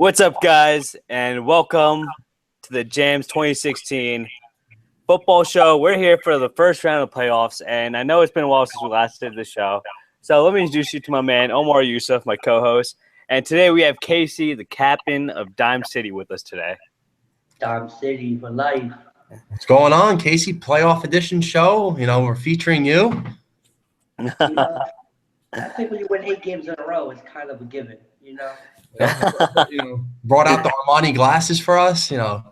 What's up, guys, and welcome to the JAMS 2016 football show. We're here for the first round of playoffs, and I know it's been a while since we last did the show. So let me introduce you to my man, Omar Yusuf, my co-host. And today we have Casey, the captain of Dime City, with us today. Dime City for life. What's going on, Casey? Playoff edition show. We're featuring you. I think when you win 8 games in a row, it's kind of a given, Brought out the Armani glasses for us. A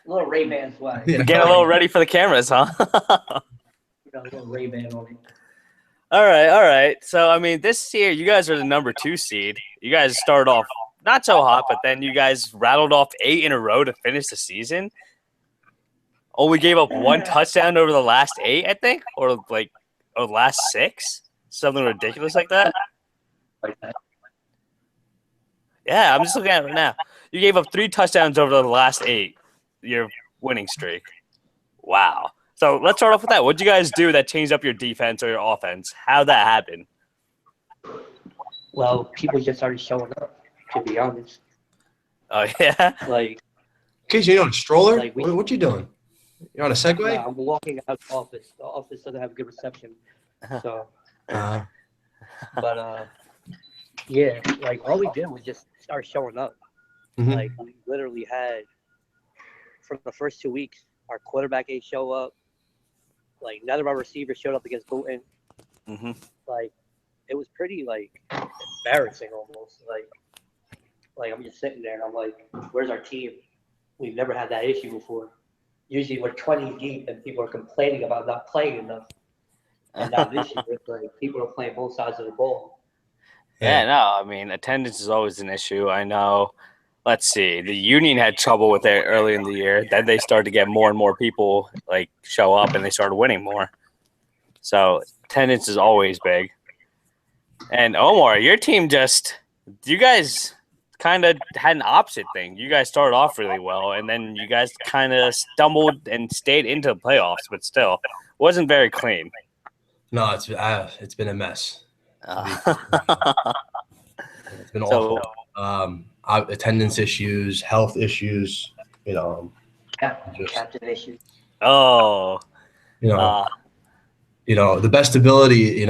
little Ray-Ban swag. Getting a little ready for the cameras, huh? A little Ray-Ban on it. All right. So, this year you guys are the number 2 seed. You guys started off not so hot, but then you guys rattled off 8 in a row to finish the season. Only gave up 1 touchdown over the last 8, I think, or last 6. Something ridiculous like that. Yeah, I'm just looking at it right now. You gave up 3 touchdowns over the last 8, your winning streak. Wow. So let's start off with that. What did you guys do that changed up your defense or your offense? How'd that happen? Well, people just started showing up, to be honest. Oh, yeah? Casey, you're on a stroller? Like what you doing? You're on a Segway? I'm walking out of the office. The office doesn't have good reception. So, yeah, all we did was just start showing up. Mm-hmm. We literally had, for the first 2 weeks, our quarterback ain't show up. None of our receivers showed up against Booton. Mm-hmm. It was pretty, embarrassing almost. I'm just sitting there and I'm like, where's our team? We've never had that issue before. Usually we're 20 deep and people are complaining about not playing enough. And now this year, people are playing both sides of the ball. Yeah, no, attendance is always an issue. I know. Let's see. The Union had trouble with it early in the year. Then they started to get more and more people show up, and they started winning more. So attendance is always big. And Omar, your team you guys kind of had an opposite thing. You guys started off really well, and then you guys kind of stumbled and stayed into the playoffs, but still wasn't very clean. No, it's been a mess. It's been So- awful. Attendance issues, health issues. Captain issues. Oh. The best ability,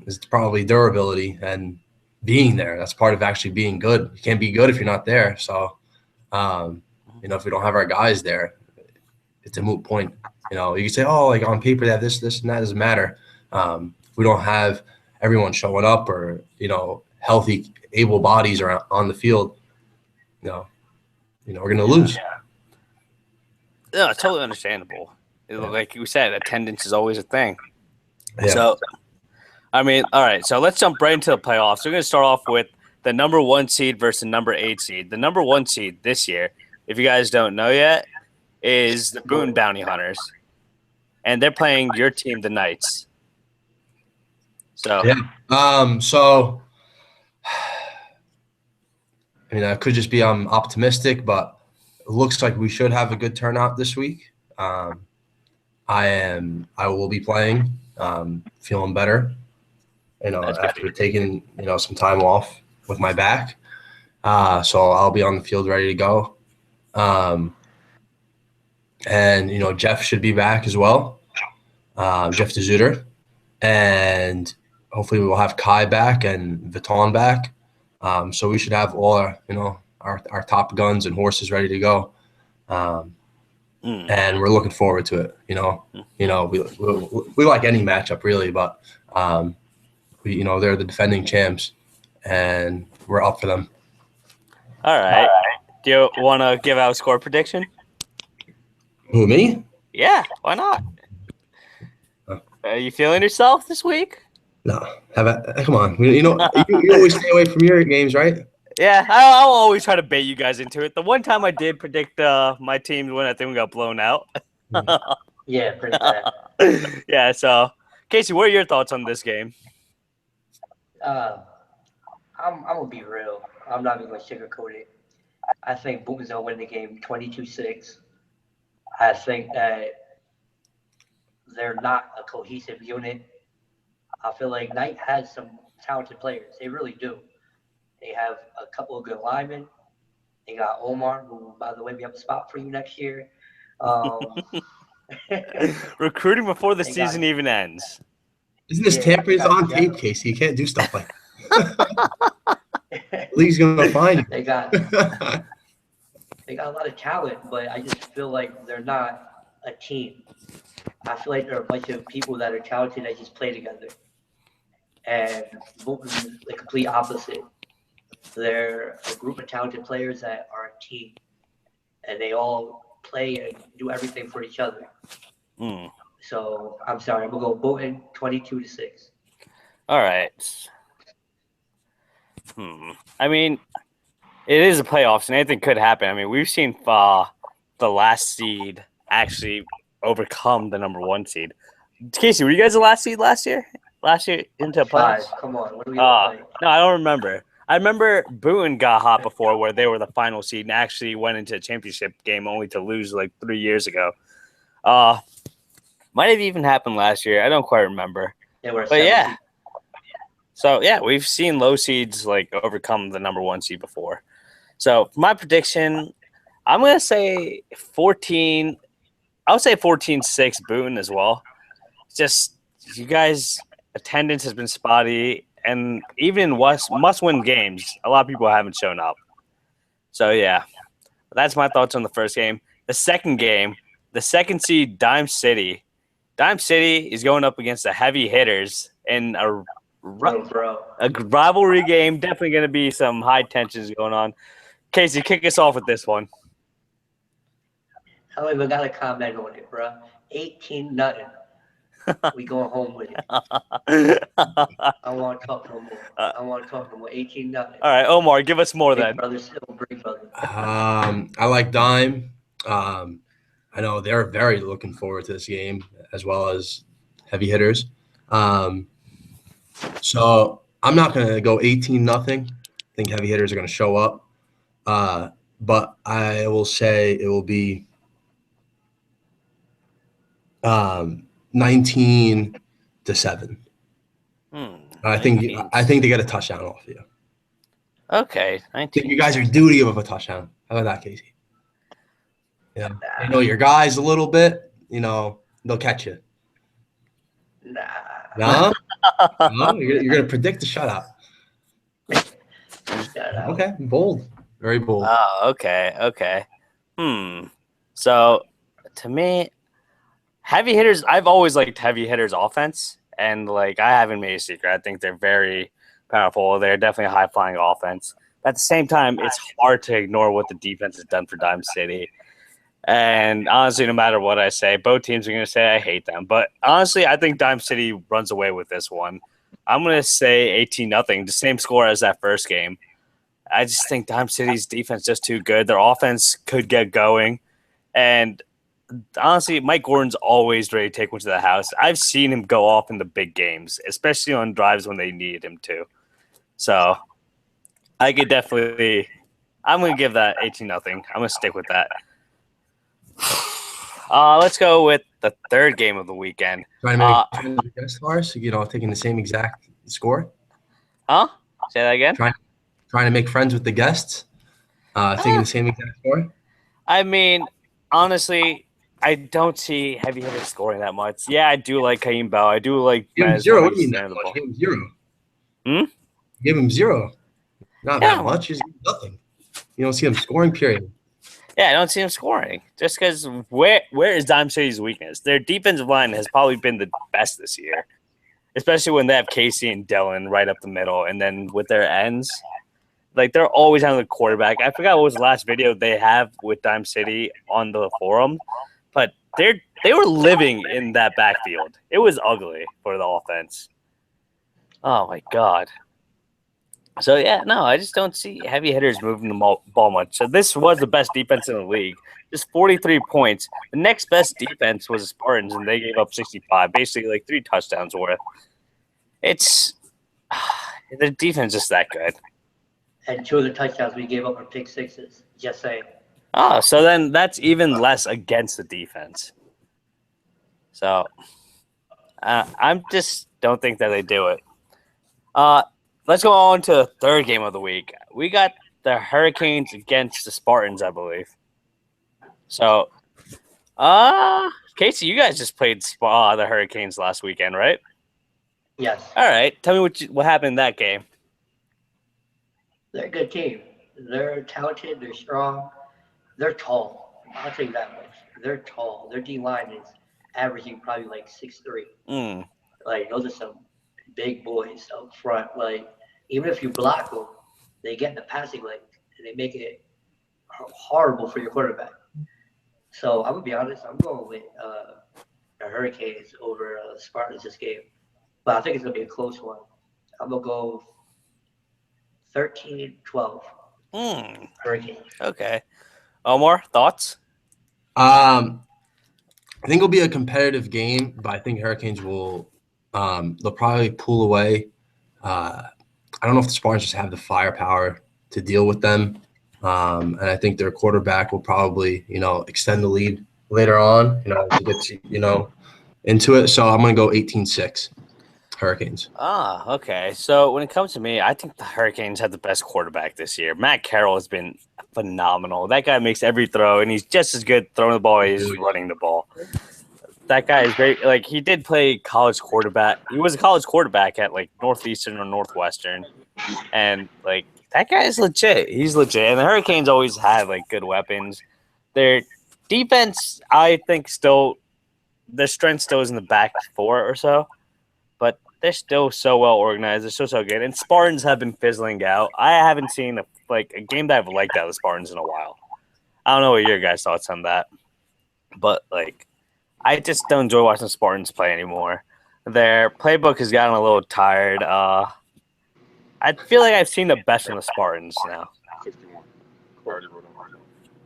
is probably durability and being there. That's part of actually being good. You can't be good if you're not there. So, if we don't have our guys there, it's a moot point. You can say, on paper they have this, and that doesn't matter. We don't have everyone showing up or, healthy, able bodies are on the field. We're going to lose. Yeah, it's totally understandable. Like you said, attendance is always a thing. Yeah. So, all right. So let's jump right into the playoffs. We're going to start off with the number 1 seed versus the number 8 seed. The number 1 seed this year, if you guys don't know yet, is the Boone Bounty Hunters. And they're playing your team, the Knights. So, yeah. I could just be optimistic, but it looks like we should have a good turnout this week. I will be playing, feeling better. After taking some time off with my back, so I'll be on the field ready to go. And Jeff should be back as well, Jeff DeZuter, and hopefully we'll have Kai back and Vuitton back. So we should have all our top guns and horses ready to go. And we're looking forward to it. We like any matchup really, but they're the defending champs, and we're up for them. all right. Do you want to give out a score prediction? Who, me? Yeah, why not? Are you feeling yourself this week? No, come on. You always stay away from your games, right? Yeah, I'll always try to bait you guys into it. The one time I did predict my team to win, I think we got blown out. Yeah, pretty bad. Yeah, so, Casey, what are your thoughts on this game? I'm going to be real. I'm not even going to sugarcoat it. I think Booton's going to win the game 22-6. I think that they're not a cohesive unit. I feel like Knight has some talented players. They really do. They have a couple of good linemen. They got Omar, who, by the way, we have a spot for you next year. Um, Recruiting before the they got season even ends. Isn't this yeah, they tampering got on tape, Jeff. Casey? You can't do stuff like that. League's gonna find they you. got they got a lot of talent, but I just feel like they're not a team. I feel like they're a bunch of people that are talented that just play together. And Bolton's the complete opposite. They're a group of talented players that are a team, and they all play and do everything for each other. Mm. So I'm sorry, I'm gonna go Bolton 22-6. All right. I mean, it is a playoffs, and anything could happen. I mean, we've seen the last seed actually overcome the number one seed. Casey, were you guys the last seed last year? Last year into playoffs? 5. Come on, what do we look like? No, I don't remember. I remember Boone got hot before, where they were the final seed and actually went into a championship game only to lose like 3 years ago. Might have even happened last year. I don't quite remember. They were a But 7 yeah. seed. So yeah, we've seen low seeds like overcome the number one seed before. So my prediction, I'm gonna say 14. I would say 14-6 Boone as well. Just you guys, attendance has been spotty, and even in must-win games, a lot of people haven't shown up. So yeah, that's my thoughts on the first game. The second game, the second seed Dime City. Dime City is going up against the heavy hitters in a rivalry game. Definitely going to be some high tensions going on. Casey, kick us off with this one. I don't even got a comment on it, bro. 18-0. We going home with it. I want to talk no more. 18-0. All right, Omar, give us more then. Brother, still big brother. I like Dime. I know they're very looking forward to this game, as well as heavy hitters. So I'm not going to go 18-0. I think heavy hitters are going to show up. But I will say it will be 19-7. I think they get a touchdown off you. Okay, 19. I think you guys are due to give up a touchdown. How about that, Casey? Yeah, you know your guys a little bit. You know they'll catch you. Nah. No, you're gonna predict the shutout. Okay, bold, very bold. Oh, okay. So, to me, heavy hitters. I've always liked heavy hitters' offense, and like I haven't made a secret. I think they're very powerful. They're definitely a high flying offense. But at the same time, it's hard to ignore what the defense has done for Dime City. And honestly, no matter what I say, both teams are going to say I hate them. But honestly, I think Dime City runs away with this one. I'm going to say 18-0, the same score as that first game. I just think Dime City's defense is just too good. Their offense could get going. And honestly, Mike Gordon's always ready to take one to the house. I've seen him go off in the big games, especially on drives when they need him to. So I could definitely – I'm going to give that 18-0. I'm going to stick with that. Let's go with the third game of the weekend. Trying to make friends with guest stars, taking the same exact score. Huh? Say that again? Trying to make friends with the guests, taking the same exact score. I mean, honestly, I don't see heavy hitters scoring that much. Yeah, I do like Kaim Bell. I do like Give him 0. What do you mean that much? Give him 0. Give him 0. Not that much. He's nothing. You don't see him scoring, period. Yeah, I don't see him scoring. Just because where is Dime City's weakness? Their defensive line has probably been the best this year, especially when they have Casey and Dylan right up the middle, and then with their ends, like they're always having the quarterback. I forgot what was the last video they have with Dime City on the forum, but they were living in that backfield. It was ugly for the offense. Oh my god. So, yeah, no, I just don't see heavy hitters moving the ball much. So this was the best defense in the league. Just 43 points. The next best defense was the Spartans, and they gave up 65, basically like 3 touchdowns worth. It's – the defense is that good. And 2 of the touchdowns we gave up are pick sixes. Just saying. Oh, so then that's even less against the defense. So I just don't think that they do it. Let's go on to the third game of the week. We got the Hurricanes against the Spartans, I believe. So, Casey, you guys just played the Hurricanes last weekend, right? Yes. All right. Tell me what happened in that game. They're a good team. They're talented. They're strong. They're tall. I'll tell you that much. They're tall. Their D line is averaging probably like 6'3". Mm. Like those are some big boys up front. Like even if you block them, they get in the passing lane and they make it horrible for your quarterback. So I'm gonna be honest. I'm going with the Hurricanes over Spartans this game, but I think it's gonna be a close one. I'm gonna go 13-12 Hurricanes. Okay. Omar, thoughts? I think it'll be a competitive game, but I think Hurricanes will they'll probably pull away. I don't know if the Spartans just have the firepower to deal with them. And I think their quarterback will probably, extend the lead later on, to get into it. So I'm going to go 18-6 Hurricanes. Okay. So when it comes to me, I think the Hurricanes have the best quarterback this year. Matt Carroll has been phenomenal. That guy makes every throw, and he's just as good throwing the ball as he is running the ball. That guy is great. Like, he did play college quarterback. He was a college quarterback at, like, Northeastern or Northwestern. And, like, that guy is legit. He's legit. And the Hurricanes always have, like, good weapons. Their defense, I think, their strength still is in the back four or so. But they're still so well organized. They're so good. And Spartans have been fizzling out. I haven't seen, a game that I've liked out of the Spartans in a while. I don't know what your guys' thoughts on that. But, like, I just don't enjoy watching the Spartans play anymore. Their playbook has gotten a little tired. I feel like I've seen the best from the Spartans now.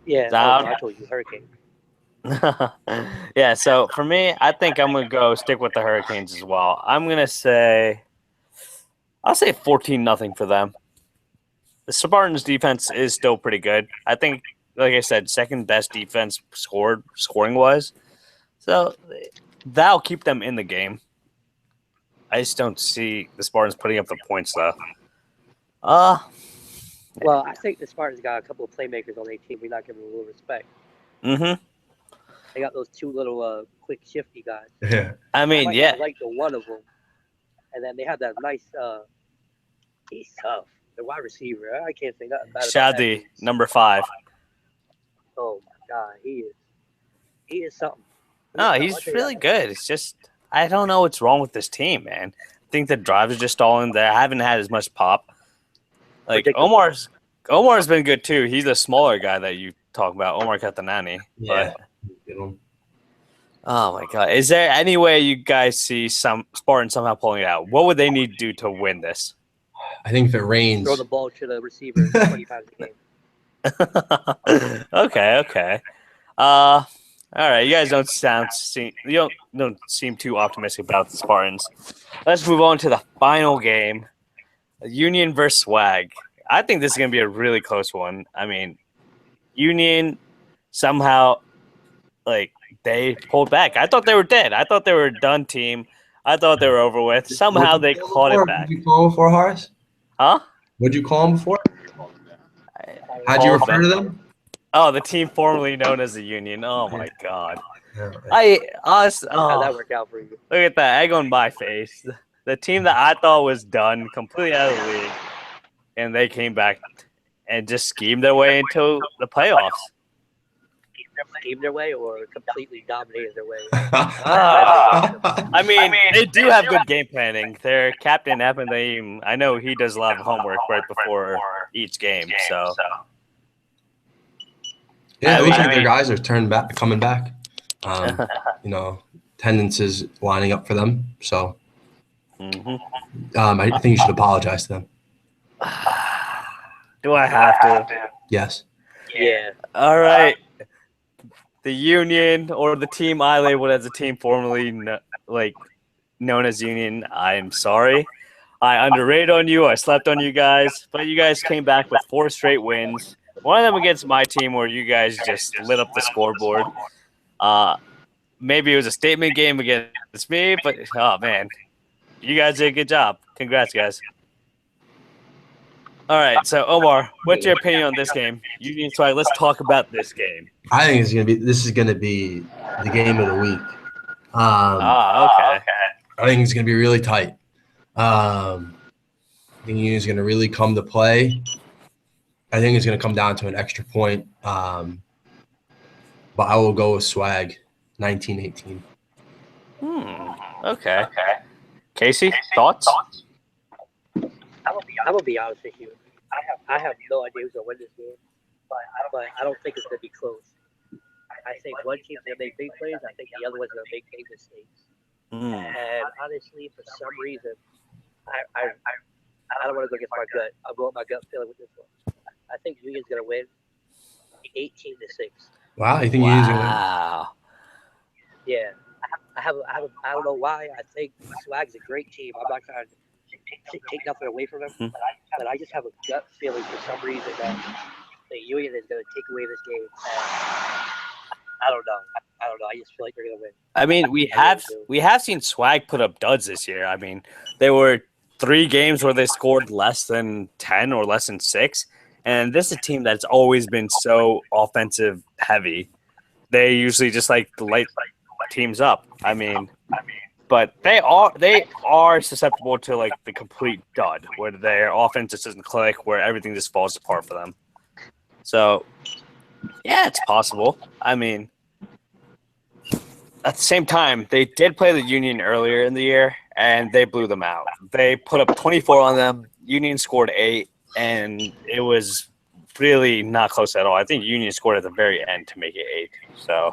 Yeah, I told you Hurricane. Yeah, so for me, I think I'm going to stick with the Hurricanes as well. I'm going to say, I'll say 14-0 for them. The Spartans' defense is still pretty good. I think, like I said, second best defense scoring-wise. So that'll keep them in the game. I just don't see the Spartans putting up the points, though. Well, I think the Spartans got a couple of playmakers on their team. We're not giving them a little respect. Mm-hmm. They got those two little quick, shifty guys. Yeah. I mean, I like the one of them. And then they have that nice he's tough. The wide receiver. I can't say nothing bad about that. Shadi, number 5. Oh, my God. He is something. No, he's really good. It's just, I don't know what's wrong with this team, man. I think the drives are just stalling. They haven't had as much pop. Like, Omar's been good, too. He's the smaller guy that you talk about, Omar Katanani. Yeah. But, oh, my God. Is there any way you guys see some Spartans somehow pulling it out? What would they need to do to win this? I think if it rains. Throw the ball to the receiver 20 times a game. Okay. All right, you guys don't seem too optimistic about the Spartans. Let's move on to the final game, Union versus Swag. I think this is going to be a really close one. I mean, Union somehow, they pulled back. I thought they were dead. I thought they were a done team. I thought they were over with. Somehow they caught it back. What did you call them before, Horace? Huh? What did you call them before? How'd you refer to them? Oh, the team formerly known as the Union. Oh, my God. How'd that work out for you? Look at that egg on my face. The team that I thought was done, completely out of the league, and they came back and just schemed their way into the playoffs. Schemed their way or completely dominated their way? I mean, they do have good game planning. Their captain, Evan, I know he does a lot of homework right before each game. So, yeah, it looks like their guys are coming back. Attendance is lining up for them. So, I think you should apologize to them. Do I have to? Yes. Yeah. All right. The Union, or the team I labeled as a team formerly known as Union, I'm sorry. I underrated on you. I slept on you guys. But you guys came back with 4 straight wins. One of them against my team where you guys just lit up the scoreboard. Maybe it was a statement game against me, but, oh, man. You guys did a good job. Congrats, guys. All right, so Omar, what's your opinion on this game? Union Swag. Let's talk about this game. I think this is gonna be the game of the week. Okay. I think it's gonna be really tight. I think Union's gonna really come to play. I think it's gonna come down to an extra point. But I will go with Swag, 19-18. Okay. Casey, thoughts? I'm gonna be honest with you. I have no idea who's gonna win this game, but I don't think it's gonna be close. I think one team's gonna make big plays. I think the other one's gonna make big mistakes. And honestly, for some reason, I don't want to go against my gut. I'll go with my gut feeling with this one. I think Union's gonna win 18-6. Wow, you think Union's gonna win? Wow. Yeah, I don't know why. I think Swag's a great team. I'm not trying to take nothing away from him, but I just have a gut feeling for some reason that the Union is going to take away this game. And I don't know. I just feel like they're going to win. I mean, we have seen Swag put up duds this year. I mean, there were 3 games where they scored less than 10 or less than 6, and this is a team that's always been so offensive heavy. They usually just like to light teams up. I mean, but they are susceptible to like the complete dud where their offense just doesn't click, where everything just falls apart for them. So, yeah, it's possible. I mean, at the same time, they did play the Union earlier in the year, and they blew them out. They put up 24 on them. Union scored 8, and it was really not close at all. I think Union scored at the very end to make it 8. So,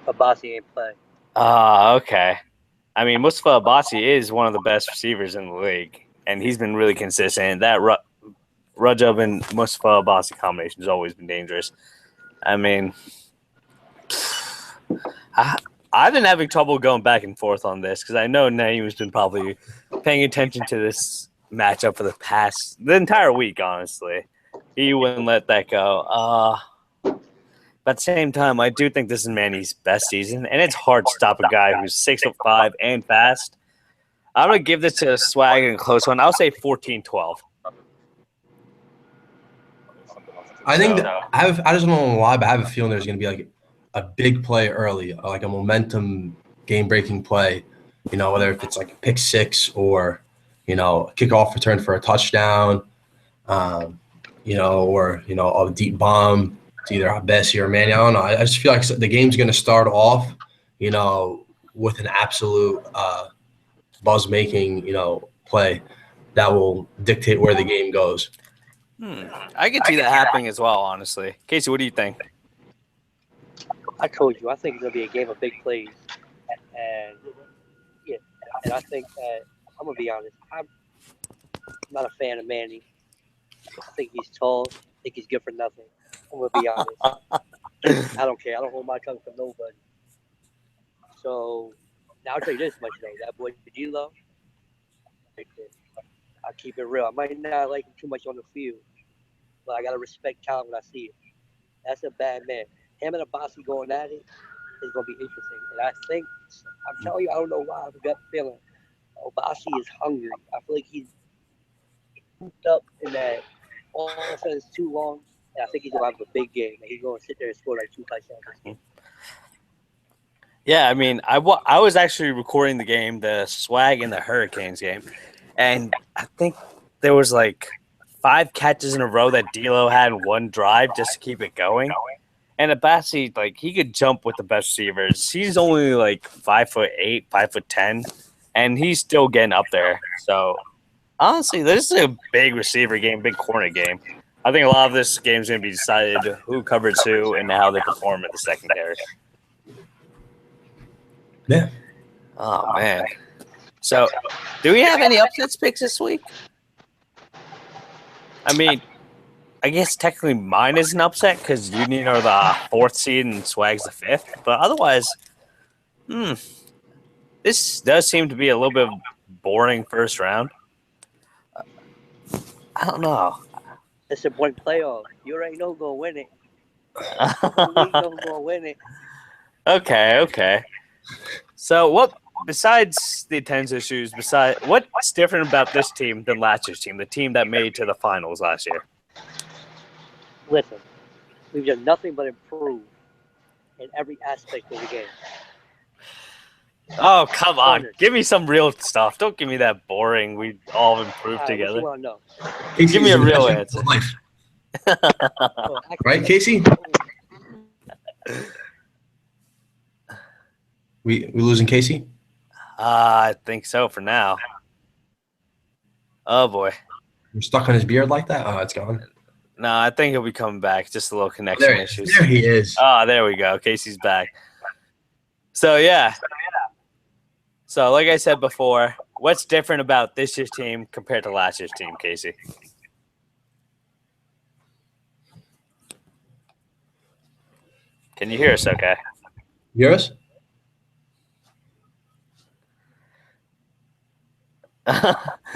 Abassi ain't play. Okay. I mean, Mustafa Abassi is one of the best receivers in the league, and he's been really consistent. That Rajab and Mustafa Abassi combination has always been dangerous. I mean, I've been having trouble going back and forth on this because I know Naeem's been probably paying attention to this matchup for the entire week, honestly. He wouldn't let that go. But at the same time, I do think this is Manny's best season, and it's hard to stop a guy who's 6'5" and fast. I'm going to give this to Swag in a close one. I'll say 14-12. I think I just don't know why, but I have a feeling there's going to be like a big play early, like a momentum game-breaking play. You know, whether if it's like a pick 6 or a kickoff return for a touchdown, or a deep bomb to either Bessie or Manny. I don't know. I just feel like the game's going to start off, with an absolute buzz-making, play that will dictate where the game goes. I could see that happening as well, honestly. Casey, what do you think? I told you, I think it's going to be a game of big plays. And I think that, I'm going to be honest, I'm not a fan of Manny. I think he's tall. I think he's good for nothing. I'm going to be honest. I don't care. I don't hold my tongue for nobody. So, now I'll tell you this much, though. That boy, G-Lo, I keep it real. I might not like him too much on the field, but I got to respect talent when I see it. That's a bad man. Him and Abassi going at it is going to be interesting. And I think, I'm telling you, I don't know why, I have a gut feeling. Abassi is hungry. I feel like he's hooped up in that offense too long. And I think he's going to have a big game. And he's going to sit there and score like 2 touchdowns. Yeah, I mean, I was actually recording the game, the Swag and the Hurricanes game, and I think there was like 5 catches in a row that D'Lo had in one drive just to keep it going. And Abassi, like, he could jump with the best receivers. He's only like 5'8", 5'10", and he's still getting up there. So honestly, this is a big receiver game, big corner game. I think a lot of this game is going to be decided who covers who and how they perform at the secondary. Yeah. Oh, man. So, do we have any upsets picks this week? I mean, I guess technically mine is an upset because Union are the 4th seed and Swag's the 5th. But otherwise, this does seem to be a little bit boring first round. I don't know. It's a one playoff. You already know who's going to win it. You know who's going to win it. Okay. So what besides the attendance issues, what's different about this team than last year's team, the team that made to the finals last year? Listen, we've done nothing but improve in every aspect of the game. Oh, come on. Corners. Give me some real stuff. Don't give me that boring, we all improved All right, what together. you want to know? Give me a real answer. Oh, actually, Right, Casey? We losing Casey? I think so for now. Oh, boy. We're stuck on his beard like that? Oh, it's gone. No, I think he'll be coming back. Just a little connection issues. There he is. Oh, there we go. Casey's back. So, yeah. So, like I said before, what's different about this year's team compared to last year's team, Casey? Can you hear us okay? You hear us?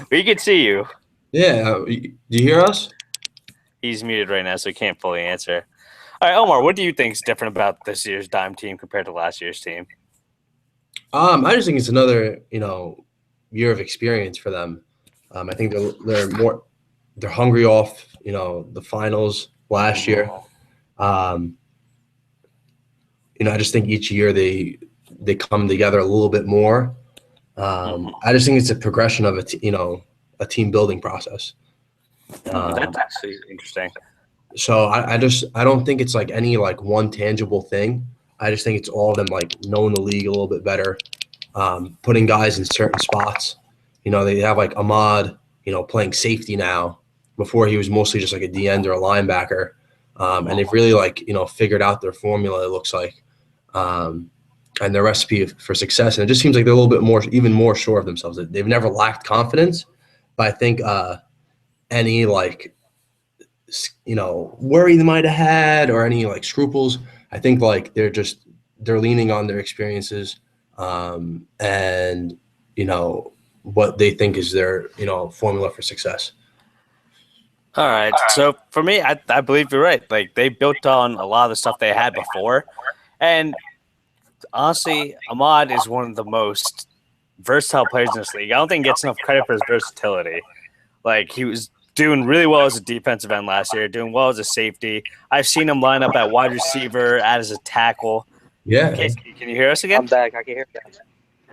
We can see you. Yeah. Do you hear us? He's muted right now, so he can't fully answer. All right, Omar, what do you think is different about this year's Dime team compared to last year's team? I just think it's another, year of experience for them. I think they're hungry off, the finals last year. I just think each year they come together a little bit more. I just think it's a progression of a team building process. That's actually interesting. So I don't think it's like any like one tangible thing. I just think it's all of them like knowing the league a little bit better, putting guys in certain spots. They have like Ahmad, playing safety now. Before he was mostly just like a D end or a linebacker, and they've really like figured out their formula. It looks like, and their recipe for success. And it just seems like they're a little bit even more sure of themselves. They've never lacked confidence, but I think any like worry they might have had or any like scruples, I think like they're leaning on their experiences, and what they think is their formula for success. All right. So for me, I believe you're right. Like they built on a lot of the stuff they had before. And honestly, Ahmad is one of the most versatile players in this league. I don't think he gets enough credit for his versatility. Like he was doing really well as a defensive end last year, doing well as a safety. I've seen him line up at wide receiver, as a tackle. Yeah. Can you hear us again? I'm back. I can hear you.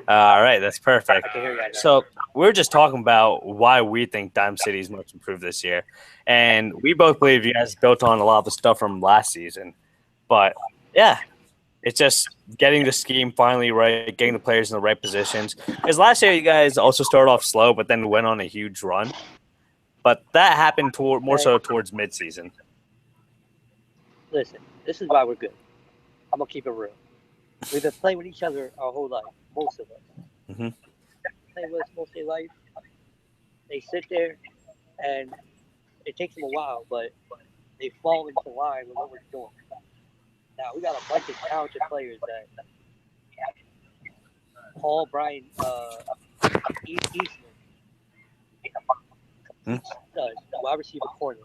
All right, that's perfect. I can hear you. So we're just talking about why we think Dime City is much improved this year. And we both believe you guys built on a lot of the stuff from last season. But, yeah, it's just getting the scheme finally right, getting the players in the right positions. Because last year you guys also started off slow, but then went on a huge run. But that happened more so towards midseason. Listen, this is why we're good. I'm going to keep it real. We've been playing with each other our whole life, most of us. Mm-hmm. Play with us most of their life. They sit there, and it takes them a while, but they fall into line with what we're doing. Now, we got a bunch of talented players that Paul, Brian, Eastman, the wide receiver corner.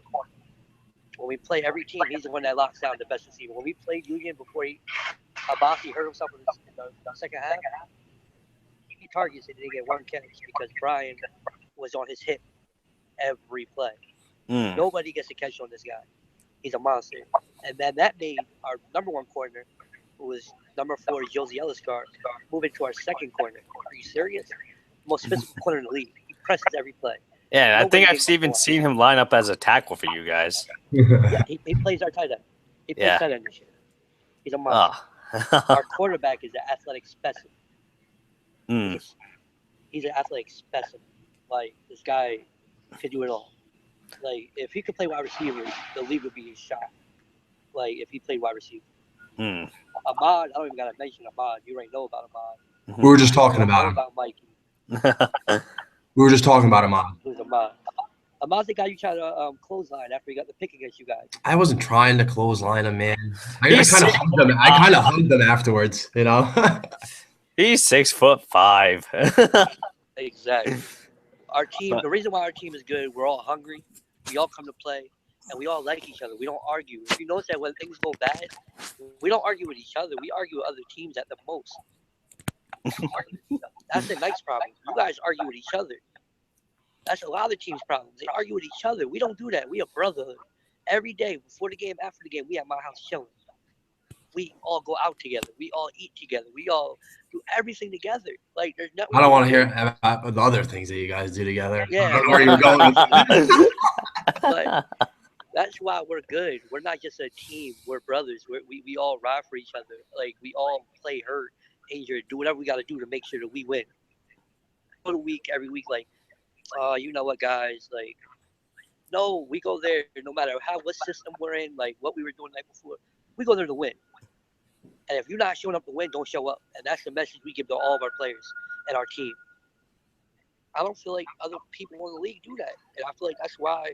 When we play every team, he's the one that locks down the best receiver. When we played Union before Abasi hurt himself in the second half, he targets it and didn't get one catch because Brian was on his hip every play. Nobody gets a catch on this guy. He's a monster. And then that made our number one corner, who was number 4, Josie Elliscar, move into our second corner. Are you serious? Most physical corner in the league. He presses every play. Yeah, I think I've even seen him line up as a tackle for you guys. Yeah, he plays our tight end. He plays tight end this year. He's a monster. Our quarterback is an athletic specimen. He's an athletic specimen. Like, this guy could do it all. Like, if he could play wide receiver, the league would be his shot. Like, if he played wide receiver. Ahmad, I don't even got to mention Ahmad. You already know about Ahmad. We were just talking about him. About Mikey. We were just talking about Ahmad. Who's Ahmad? Ahmad's the guy you tried to clothesline after he got the pick against you guys. I wasn't trying to clothesline him, man. I kind of hugged him afterwards, He's 6'5". Exactly. Our team, the reason why our team is good, we're all hungry. We all come to play, and we all like each other. We don't argue. If you notice that when things go bad, we don't argue with each other. We argue with other teams at the most. That's a nice problem. You guys argue with each other. That's a lot of the team's problems. They argue with each other. We don't do that. We a brotherhood. Every day, before the game, after the game, we at my house chilling. We all go out together. We all eat together. We all do everything together. Like, there's nothing. I don't want to hear about the other things that you guys do together. Yeah. I don't know where you were going with But that's why we're good. We're not just a team. We're brothers. We all ride for each other. Like, we all play hurt, injured, do whatever we got to do to make sure that we win. Every week, like, you know what, guys, like, no, we go there no matter what system we're in, like what we were doing the night before. We go there to win. And if you're not showing up to win, don't show up. And that's the message we give to all of our players and our team. I don't feel like other people in the league do that. And I feel like that's why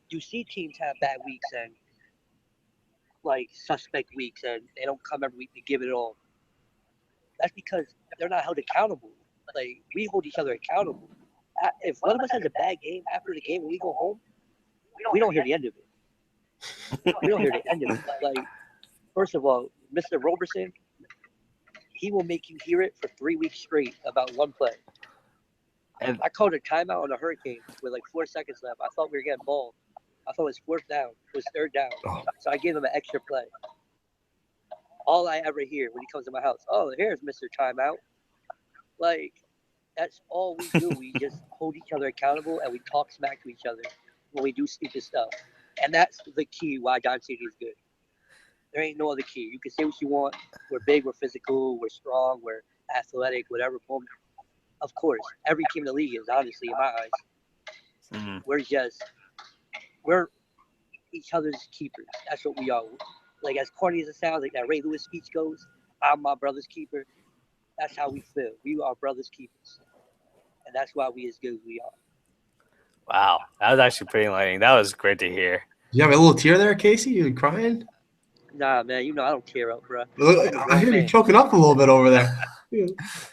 you see teams have bad weeks and like suspect weeks and they don't come every week to give it all. That's because they're not held accountable. Like, we hold each other accountable. If one of us has a bad game after the game and we go home, we don't hear the end of it. We don't hear the end of it. Like, first of all, Mr. Roberson, he will make you hear it for 3 weeks straight about one play. And I called a timeout on a Hurricane with like 4 seconds left. I thought we were getting balled. I thought it was 4th down. It was 3rd down. So I gave him an extra play. All I ever hear when he comes to my house, oh, here's Mr. Timeout. Like, that's all we do. We just hold each other accountable and we talk smack to each other when we do stupid stuff. And that's the key why Dodge City is good. There ain't no other key. You can say what you want. We're big, we're physical, we're strong, we're athletic, whatever. Of course, every team in the league is, honestly, in my eyes. Mm-hmm. We're each other's keepers. That's what we are. Like, as corny as it sounds, like that Ray Lewis speech goes, I'm my brother's keeper. That's how we feel. We are brothers' keepers. And that's why we as good as we are. Wow. That was actually pretty enlightening. That was great to hear. You have a little tear there, Casey? You crying? Nah, man. You know I don't tear up, bro. I hear you choking up a little bit over there.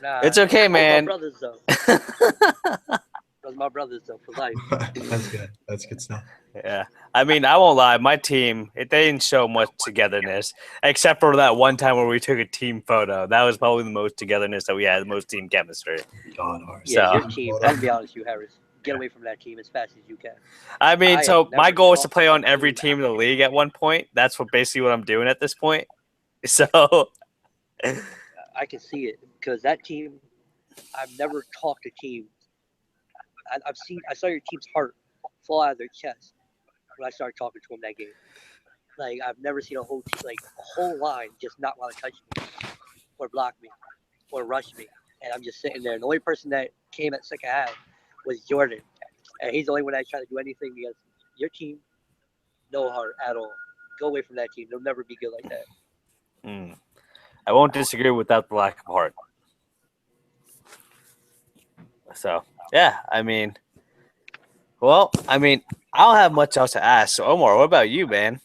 Nah, it's okay, man. My brothers, though. Those my brothers, though, for life. That's good. That's good stuff. Yeah. I mean, I won't lie. My team, they didn't show much togetherness, except for that one time where we took a team photo. That was probably the most togetherness that we had, the most team chemistry. God, yeah, your team. I'll be honest with you, Harris. Get away from that team as fast as you can. I mean, so my goal is to play on every team in the league at one point. That's basically what I'm doing at this point. So I can see it because that team, I've never talked to teams. I saw your team's heart fall out of their chest when I started talking to them that game. Like, I've never seen a whole team, like a whole line just not want to touch me or block me or rush me. And I'm just sitting there. And the only person that came at second half was Jordan. And he's the only one that tried to do anything because your team, no heart at all. Go away from that team. They'll never be good like that. I won't disagree without the lack of heart. So, yeah, I mean, I don't have much else to ask. So, Omar, what about you, man?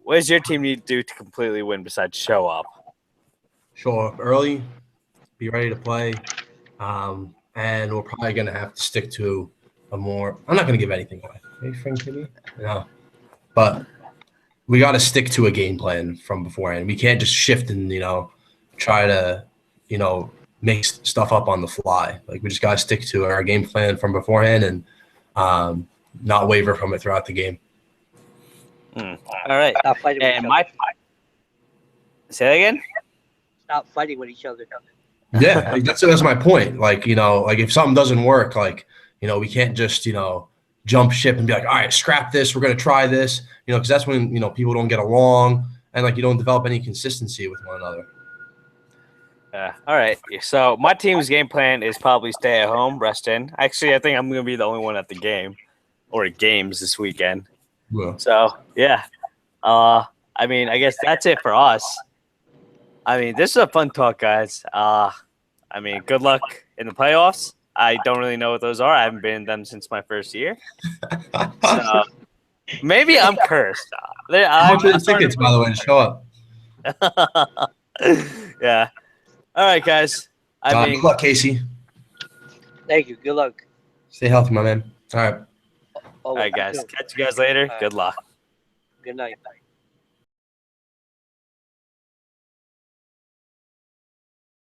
What does your team need to do to completely win besides show up? Show up early, be ready to play, and we're probably going to have to stick to a more – I'm not going to give anything away. Maybe Frank Timmy? No. But we got to stick to a game plan from beforehand. We can't just shift and, try to, make stuff up on the fly. Like, we just got to stick to our game plan from beforehand and not waver from it throughout the game. All right. Stop fighting with each other. Say that again? Stop fighting with each other. Yeah, like that's my point. Like, like if something doesn't work, like, we can't just, jump ship and be like, all right, scrap this. We're going to try this, because that's when, people don't get along and like you don't develop any consistency with one another. All right. So my team's game plan is probably stay at home, rest in. Actually, I think I'm going to be the only one at the game or at games this weekend. Yeah. So, yeah. I guess that's it for us. This is a fun talk, guys. Good luck in the playoffs. I don't really know what those are. I haven't been in them since my first year. So maybe I'm cursed. How much are the tickets, by the way, to show up? Yeah. All right, guys. Good luck, Casey. Thank you. Good luck. Stay healthy, my man. All right. All right, guys. Catch you guys later. Good luck. Good night.